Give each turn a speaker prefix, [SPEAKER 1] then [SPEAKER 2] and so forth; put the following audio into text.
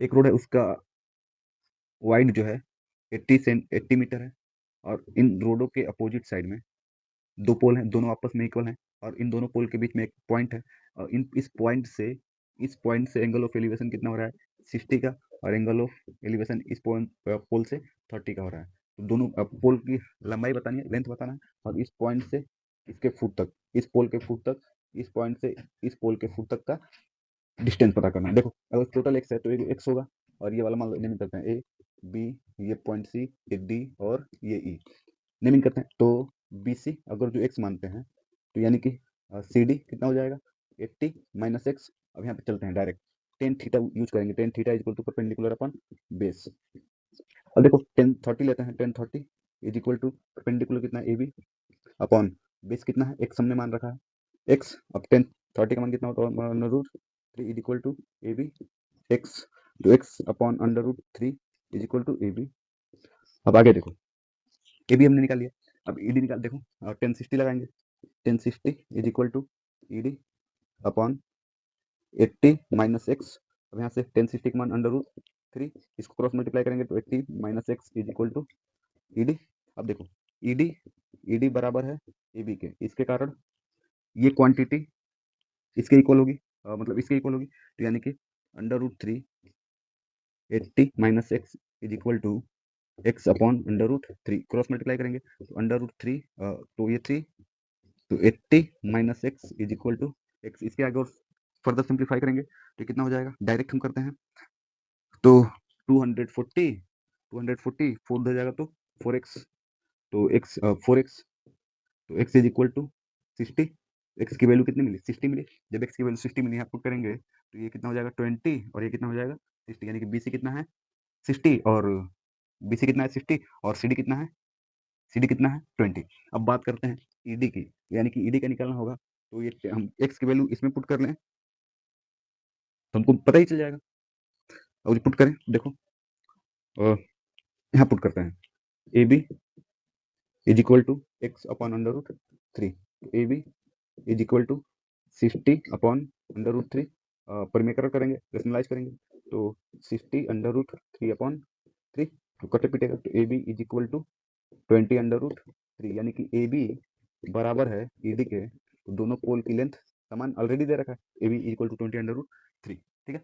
[SPEAKER 1] एक रोड है उसका वाइड जो है 80 मीटर है, और इन रोडों के अपोजिट साइड में दो पोल हैं, दोनों आपस में इक्वल हैं, और इन दोनों पोल के बीच में एक पॉइंट है, और इस पॉइंट से एंगल ऑफ एलिवेशन कितना हो रहा है 60 का, और एंगल ऑफ एलिवेशन इस पॉइंट पोल से 30 का हो रहा है। तो दोनों पोल की लंबाई बतानी है, लेंथ बताना है, और इस पॉइंट से इसके फुट तक, इस पोल के फुट तक, इस पॉइंट से इस पोल के फुट तक का डिस्टेंस पता करना है। देखो अगर टोटल एक्स है तो ये एक्स होगा, और ये वाला मान लो नेमिंग करते हैं ए बी, ये पॉइंट सी, ये डी, और ये ई नेमिंग करते हैं। तो बी सी अगर जो एक्स मानते हैं तो यानी कि सी डी कितना हो जाएगा 80 माइनस एक्स। अब यहाँ पे चलते हैं डायरेक्ट, टेन थीटा यूज करेंगे, tan theta is equal to perpendicular upon base. अब देखो टेन थर्टी लेते हैं, tan thirty is equal to perpendicular कितना है ए बी अपॉन बेस कितना है एक्स हमने मान रखा है एक्स। अब टेन थर्टी का मान कितना होता है under root three is equal to a b x, तो x upon under root three is equal to a b. अब आगे देखो ए बी हमने निकाल लिया, अब ई डी निकाल, देखो टेन सिक्सटी लगाएंगे, tan sixty is equal to E D upon 80 minus x. अब यहाँ से टेन सिक्सटी का मान अंडर रूट थ्री, इसको क्रॉस मल्टीप्लाई करेंगे तो 80 minus x is equal to E D. अब देखो ई डी बराबर है ए बी के, इसके कारण ये क्वांटिटी इसके इक्वल होगी, मतलब इसके इक्वल होगी, तो यानी कि under root three 80 minus x is equal to x upon under root three, cross multiply करेंगे तो अंडर रूट थ्री, तो ये थ्री, तो 80 minus x is equal to x, इसके आगे और फर्दर सिंप्लीफाई करेंगे तो कितना हो जाएगा, डायरेक्ट हम करते हैं तो 240, 240 फोर हो जाएगा तो 4x, तो x 4x, तो x is equal to 60, x की वैल्यू कितनी मिली 60 मिली। जब x की वैल्यू 60 मिली यहाँ पुट करेंगे तो ये कितना हो जाएगा 20, और ये कितना हो जाएगा 60, यानी कि bc कितना है 60, और bc कितना है 60, और cd कितना है 20। अब बात करते हैं ईडी की, यानी कि ईडी का निकालना होगा, तो ये हम x की वैल्यू इसमें पुट कर लें तो हमको पता ही चल जाएगा। और पुट करें देखो, यहाँ पुट करते हैं a B is equal to x upon under root three, a B is equal to 60 upon under root three, परिमेकर करेंगे, रेशनलाइज करेंगे तो 60 under root three upon three, तो कटे पिटेगा तो a B is equal to 20 under root three, यानी कि ए बी बराबर है ई डी के, तो दोनों पोल की लेंथ समान ऑलरेडी दे रखा है, A B is equal to 20 under root three. ठीक है,